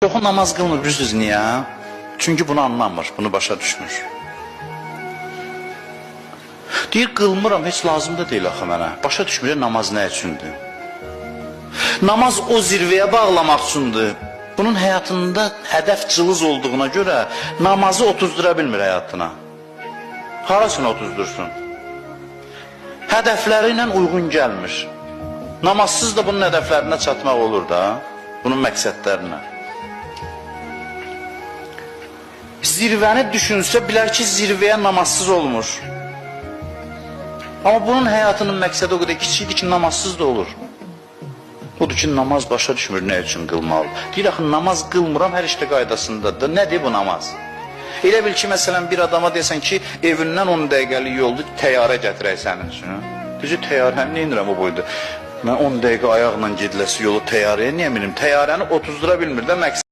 Çoxu namaz qılmır, bilirsiniz niyə? Çünki bunu anlamır, bunu başa düşmür. Deyir, qılmıram, heç lazım da deyil axı mənə. Başa düşmür, namaz nə üçündür? Namaz o zirvəyə bağlamaq üçündür. Bunun həyatında hədəf cılız olduğuna görə namazı otuzdura bilmir həyatına. Harasını otuzdursun? Hədəfləri ilə uyğun gəlmir. Namazsız da bunun hədəflərinə çatmaq olur da, bunun məqsədlərinə. Zirvəni düşünsə, bilər ki, zirvəyə namazsız olmur. Amma bunun həyatının məqsədi o qədər kiçikdir ki, namazsız da olur. Odur ki, namaz başa düşmür, nə üçün qılmalı. Deyir, axı, namaz qılmıram, hər işdə qaydasındadır. Nədir bu namaz? Elə bil ki, məsələn, bir adama desən ki, evindən 10 dəqiqəlik yoldur, təyyarə gətirək sənin üçün. Düzü, təyyarə, nə inirəm o boyda? Mən 10 dəqiqə ayaqla gediləsi yolu təyyarəyə niyə minim? Təyyarəni otuzdura bilmir də məqsəd.